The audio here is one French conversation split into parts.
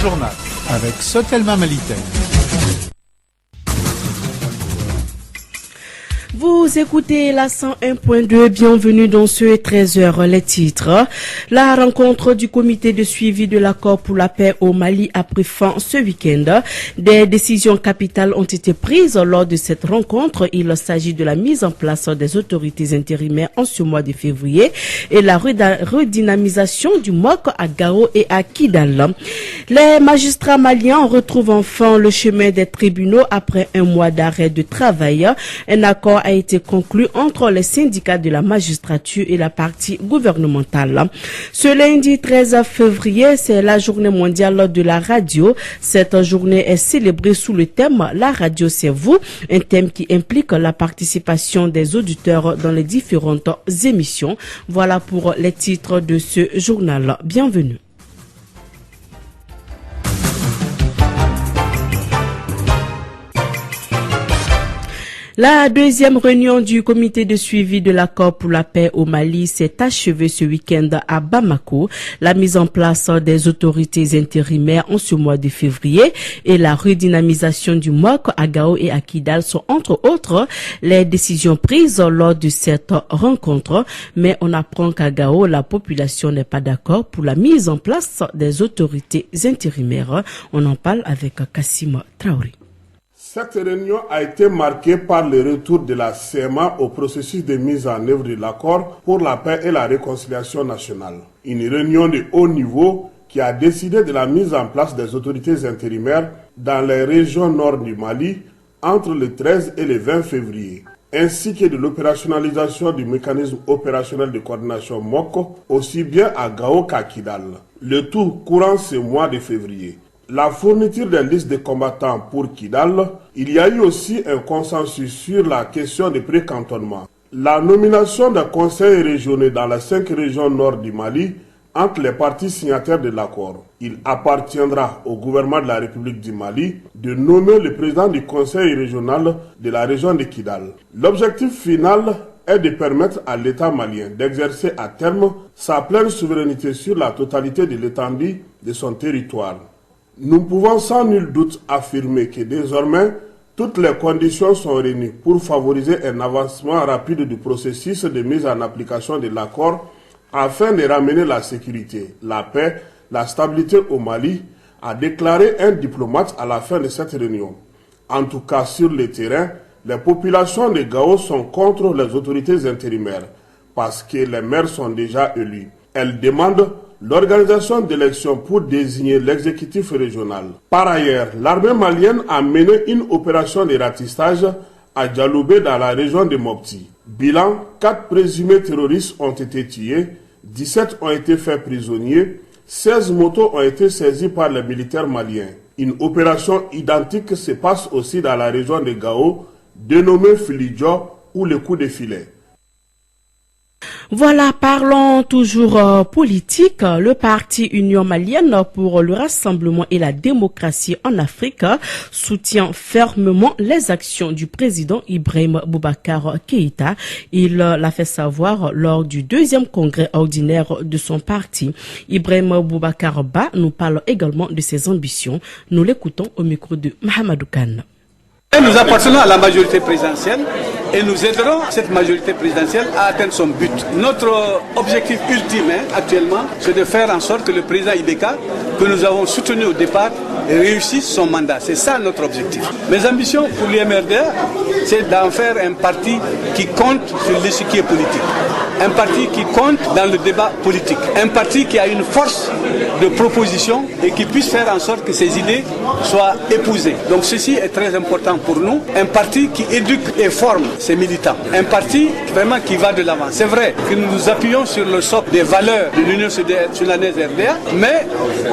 journal avec Sotelma Maliten. Vous écoutez la 101.2, bienvenue dans ce 13h. Les titres. La rencontre du comité de suivi de l'accord pour la paix au Mali a pris fin ce week-end. Des décisions capitales ont été prises lors de cette rencontre. Il s'agit de la mise en place des autorités intérimaires en ce mois de février et la redynamisation du MOC à Gao et à Kidal. Les magistrats maliens retrouvent enfin le chemin des tribunaux après un mois d'arrêt de travail. Un accord a été conclu entre les syndicats de la magistrature et la partie gouvernementale. Ce lundi 13 février, c'est la journée mondiale de la radio. Cette journée est célébrée sous le thème « La radio, c'est vous », un thème qui implique la participation des auditeurs dans les différentes émissions. Voilà pour les titres de ce journal. Bienvenue. La deuxième réunion du comité de suivi de l'accord pour la paix au Mali s'est achevée ce week-end à Bamako. La mise en place des autorités intérimaires en ce mois de février et la redynamisation du MOC à Gao et à Kidal sont entre autres les décisions prises lors de cette rencontre. Mais on apprend qu'à Gao, la population n'est pas d'accord pour la mise en place des autorités intérimaires. On en parle avec Kassim Traoré. Cette réunion a été marquée par le retour de la CMA au processus de mise en œuvre de l'accord pour la paix et la réconciliation nationale. Une réunion de haut niveau qui a décidé de la mise en place des autorités intérimaires dans les régions nord du Mali entre le 13 et le 20 février, ainsi que de l'opérationnalisation du mécanisme opérationnel de coordination MOC, aussi bien à Gao qu'à Kidal. Le tout courant ce mois de février. La fourniture des listes de combattants pour Kidal, il y a eu aussi un consensus sur la question du précantonnement. La nomination des conseils régionaux dans les 5 régions nord du Mali entre les parties signataires de l'accord. Il appartiendra au gouvernement de la République du Mali de nommer le président du conseil régional de la région de Kidal. L'objectif final est de permettre à l'État malien d'exercer à terme sa pleine souveraineté sur la totalité de l'étendue de son territoire. Nous pouvons sans nul doute affirmer que désormais, toutes les conditions sont réunies pour favoriser un avancement rapide du processus de mise en application de l'accord afin de ramener la sécurité, la paix, la stabilité au Mali, a déclaré un diplomate à la fin de cette réunion. En tout cas, sur le terrain, les populations de Gao sont contre les autorités intérimaires parce que les maires sont déjà élus. Elles demandent l'organisation d'élections pour désigner l'exécutif régional. Par ailleurs, l'armée malienne a mené une opération de ratissage à Dialoubé dans la région de Mopti. Bilan, 4 présumés terroristes ont été tués, 17 ont été faits prisonniers, 16 motos ont été saisies par les militaires maliens. Une opération identique se passe aussi dans la région de Gao, dénommée Filidjo ou le coup de filet. Voilà, parlons toujours politique. Le parti Union malienne pour le rassemblement et la démocratie en Afrique soutient fermement les actions du président Ibrahim Boubacar Keïta. Il l'a fait savoir lors du 2e congrès ordinaire de son parti. Ibrahim Boubacar Ba nous parle également de ses ambitions. Nous l'écoutons au micro de Mahamadou Khan. Nous appartenons à la majorité présidentielle et nous aiderons cette majorité présidentielle à atteindre son but. Notre objectif ultime actuellement, c'est de faire en sorte que le président Ibeka, que nous avons soutenu au départ, réussisse son mandat. C'est ça notre objectif. Mes ambitions pour l'IMRDA, c'est d'en faire un parti qui compte sur l'échiquier politique. Un parti qui compte dans le débat politique. Un parti qui a une force de proposition et qui puisse faire en sorte que ses idées soient épousées. Donc ceci est très important pour nous. Un parti qui éduque et forme ses militants. Un parti vraiment qui va de l'avant. C'est vrai que nous nous appuyons sur le socle des valeurs de l'Union soudanaise RDA, mais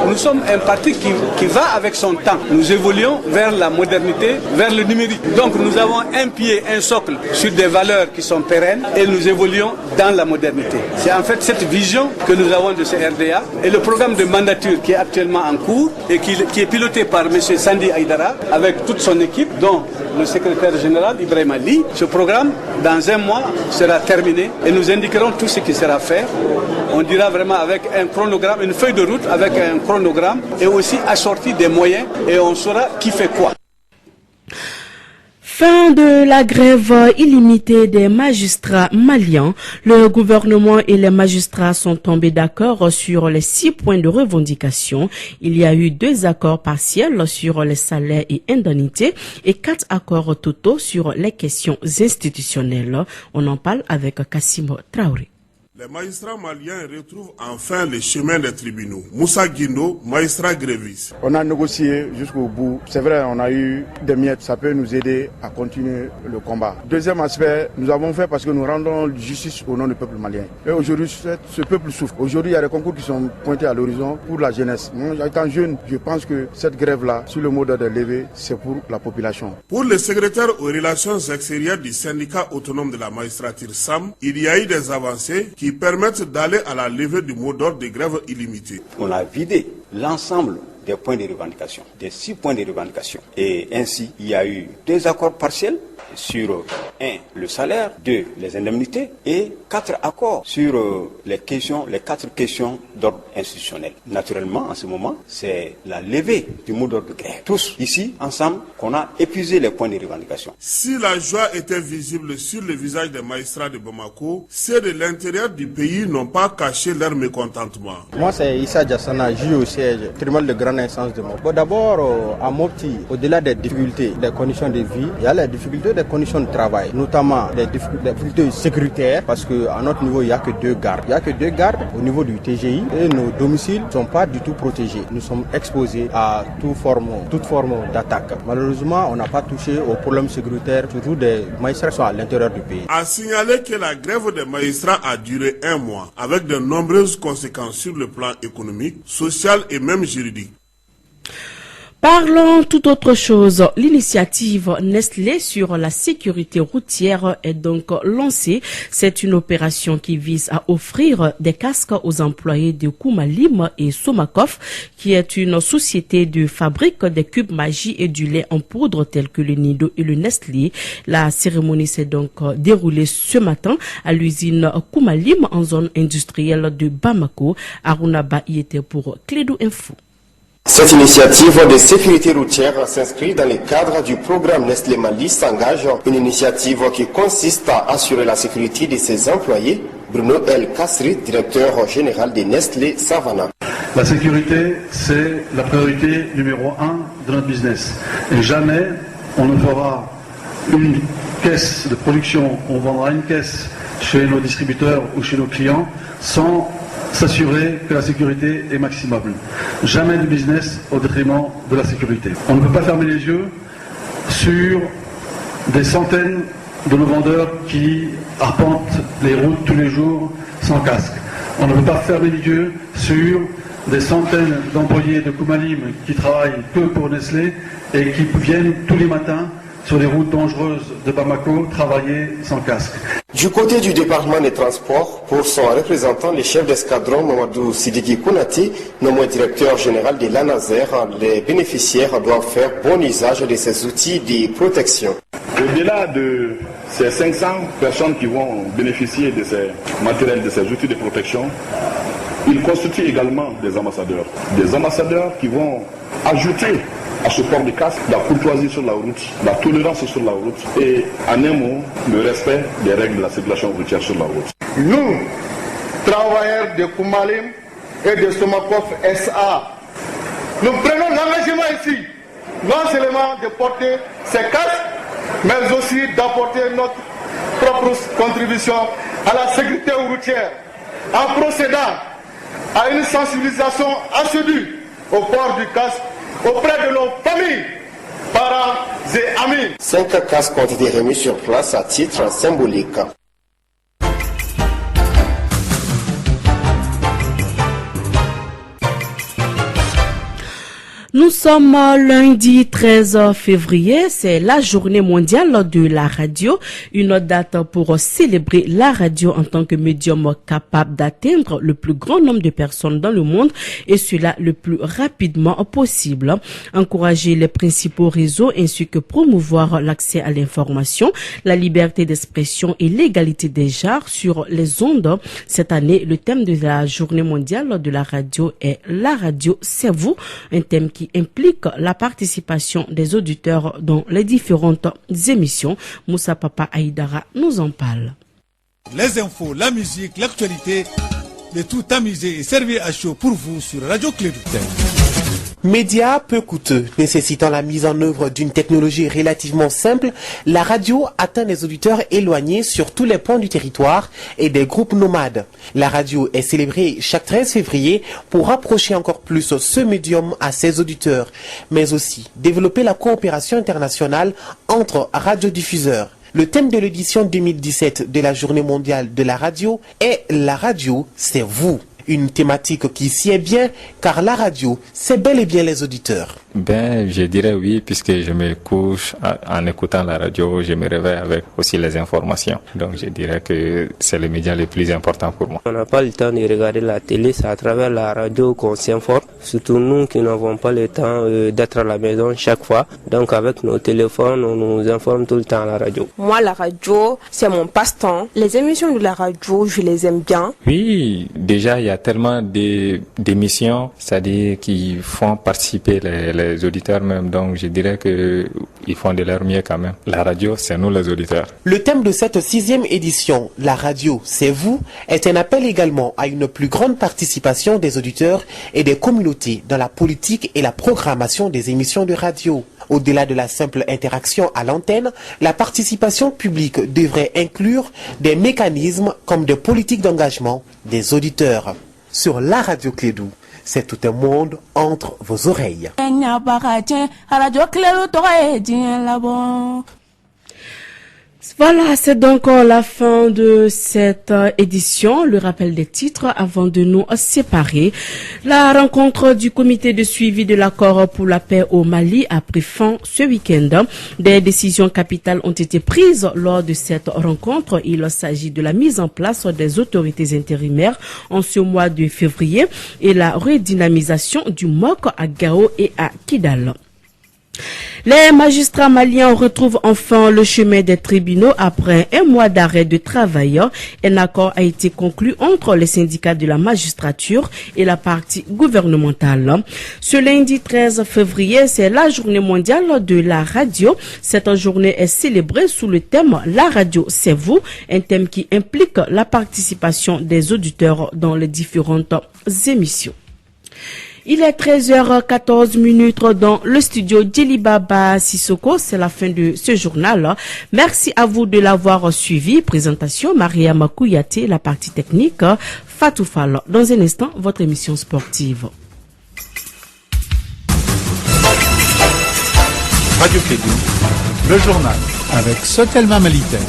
nous sommes un parti qui va avec son temps. Nous évoluons vers la modernité, vers le numérique. Donc nous avons un pied, un socle sur des valeurs qui sont pérennes et nous évoluons dans la modernité. C'est en fait cette vision que nous avons de ce RDA et le programme de mandature qui est actuellement en cours et qui est piloté par M. Sandi Aïdara avec toute son équipe, dont le secrétaire général Ibrahim Ali. Ce programme, dans un mois, sera terminé et nous indiquerons tout ce qui sera fait. On dira vraiment avec un chronogramme, une feuille de route avec un chronogramme et aussi assorti des moyens et on saura qui fait quoi. Fin de la grève illimitée des magistrats maliens. Le gouvernement et les magistrats sont tombés d'accord sur les 6 points de revendication. Il y a eu 2 accords partiels sur les salaires et indemnités et 4 accords totaux sur les questions institutionnelles. On en parle avec Kassim Traoré. Les magistrats maliens retrouvent enfin le chemin des tribunaux. Moussa Guindo, magistrat gréviste. On a négocié jusqu'au bout. C'est vrai, on a eu des miettes. Ça peut nous aider à continuer le combat. Deuxième aspect, nous avons fait parce que nous rendons justice au nom du peuple malien. Et aujourd'hui, ce peuple souffre. Aujourd'hui, il y a des concours qui sont pointés à l'horizon pour la jeunesse. Moi, étant jeune, je pense que cette grève-là, sur le mode de lever, c'est pour la population. Pour le secrétaire aux relations extérieures du syndicat autonome de la magistrature SAM, il y a eu des avancées qui permettent d'aller à la levée du mot d'ordre de grève illimitée. On a vidé l'ensemble des points de revendication, des 6 points de revendication. Et ainsi, il y a eu 2 accords partiels sur 1, le salaire, 2, les indemnités et 4 accords sur les 4 questions d'ordre institutionnel. Naturellement, en ce moment, c'est la levée du mot d'ordre de grève. Tous, ici, ensemble, qu'on a épuisé les points de revendication. Si la joie était visible sur le visage des magistrats de Bamako, ceux de l'intérieur du pays n'ont pas caché leur mécontentement. Moi, c'est Issa Djassana, juge au siège, tribunal de grande instance de Mopti. Bon, d'abord, à Mopti, au-delà des difficultés des conditions de vie, il y a les difficultés des conditions de travail, notamment les difficultés sécuritaires, parce qu'à notre niveau, il n'y a que 2 gardes. Il n'y a que 2 gardes au niveau du TGI et nos domiciles ne sont pas du tout protégés. Nous sommes exposés à toute forme d'attaque. Malheureusement, on n'a pas touché aux problèmes sécuritaires, surtout des magistrats qui sont à l'intérieur du pays. A signaler que la grève des magistrats a duré 1 mois, avec de nombreuses conséquences sur le plan économique, social et même juridique. Parlons tout autre chose. L'initiative Nestlé sur la sécurité routière est donc lancée. C'est une opération qui vise à offrir des casques aux employés de Koumalim et Somakov, qui est une société de fabrique des cubes magie et du lait en poudre tels que le Nido et le Nestlé. La cérémonie s'est donc déroulée ce matin à l'usine Koumalim en zone industrielle de Bamako. Arunaba y était pour Clédou Info. Cette initiative de sécurité routière s'inscrit dans le cadre du programme Nestlé Mali s'engage, une initiative qui consiste à assurer la sécurité de ses employés. Bruno El Kasri, directeur général de Nestlé Savannah. La sécurité, c'est la priorité numéro 1 de notre business. Et jamais on ne fera une caisse de production, on vendra une caisse chez nos distributeurs ou chez nos clients sans s'assurer que la sécurité est maximum. Jamais de business au détriment de la sécurité. On ne peut pas fermer les yeux sur des centaines de nos vendeurs qui arpentent les routes tous les jours sans casque. On ne peut pas fermer les yeux sur des centaines d'employés de Koumalim qui travaillent que pour Nestlé et qui viennent tous les matins sur les routes dangereuses de Bamako travailler sans casque. Du côté du département des transports, pour son représentant, le chef d'escadron Mamadou Sidiki Kounati, nommé directeur général de l'ANASER, les bénéficiaires doivent faire bon usage de ces outils de protection. Au-delà de ces 500 personnes qui vont bénéficier de ces matériels, de ces outils de protection, ils constituent également des ambassadeurs. Des ambassadeurs qui vont ajouter à ce port de casque la courtoisie sur la route, la tolérance sur la route et, en un mot, le respect des règles de la circulation routière sur la route. Nous, travailleurs de Koumalim et de Somakov SA, nous prenons l'engagement ici, non seulement de porter ces casques, mais aussi d'apporter notre propre contribution à la sécurité routière en procédant à une sensibilisation assidue au port du casque auprès de nos familles, parents et amis. 5 casques ont été remis sur place à titre symbolique. Nous sommes lundi 13 février, c'est la journée mondiale de la radio, une date pour célébrer la radio en tant que médium capable d'atteindre le plus grand nombre de personnes dans le monde et cela le plus rapidement possible. Encourager les principaux réseaux ainsi que promouvoir l'accès à l'information, la liberté d'expression et l'égalité des genres sur les ondes. Cette année, le thème de la journée mondiale de la radio est « La radio, c'est vous », un thème qui implique la participation des auditeurs dans les différentes émissions. Moussa Papa Aïdara nous en parle. Les infos, la musique, l'actualité, de tout amuser et servir à chaud pour vous sur Radio Clé du Terre. Média peu coûteux, nécessitant la mise en œuvre d'une technologie relativement simple, la radio atteint les auditeurs éloignés sur tous les points du territoire et des groupes nomades. La radio est célébrée chaque 13 février pour rapprocher encore plus ce médium à ses auditeurs, mais aussi développer la coopération internationale entre radiodiffuseurs. Le thème de l'édition 2017 de la Journée mondiale de la radio est « La radio, c'est vous ». Une thématique qui sied bien, car la radio, c'est bel et bien les auditeurs. Je dirais oui, puisque je me couche en écoutant la radio, je me réveille avec aussi les informations. Donc je dirais que c'est le média le plus important pour moi. On n'a pas le temps de regarder la télé, c'est à travers la radio qu'on s'informe. Surtout nous qui n'avons pas le temps d'être à la maison chaque fois. Donc avec nos téléphones, on nous informe tout le temps à la radio. Moi, la radio, c'est mon passe-temps. Les émissions de la radio, je les aime bien. Oui, déjà il y a tellement d'émissions, c'est-à-dire qui font participer les auditeurs même, donc je dirais qu'ils font de leur mieux quand même. La radio, c'est nous les auditeurs. Le thème de cette 6e édition, La radio, c'est vous, est un appel également à une plus grande participation des auditeurs et des communautés dans la politique et la programmation des émissions de radio. Au-delà de la simple interaction à l'antenne, la participation publique devrait inclure des mécanismes comme des politiques d'engagement des auditeurs. Sur la radio Clédou, c'est tout un monde entre vos oreilles. Voilà, c'est donc la fin de cette édition. Le rappel des titres avant de nous séparer. La rencontre du comité de suivi de l'accord pour la paix au Mali a pris fin ce week-end. Des décisions capitales ont été prises lors de cette rencontre. Il s'agit de la mise en place des autorités intérimaires en ce mois de février et la redynamisation du MOC à Gao et à Kidal. Les magistrats maliens retrouvent enfin le chemin des tribunaux après un mois d'arrêt de travail. Un accord a été conclu entre les syndicats de la magistrature et la partie gouvernementale. Ce lundi 13 février, c'est la journée mondiale de la radio. Cette journée est célébrée sous le thème « La radio, c'est vous », un thème qui implique la participation des auditeurs dans les différentes émissions. Il est 13h14 dans le studio Djelibaba Sissoko. C'est la fin de ce journal. Merci à vous de l'avoir suivi. Présentation Maria Makouyate, la partie technique Fatou Fall. Dans un instant, votre émission sportive. Radio Clédou, le journal avec Sotelma Malitaire.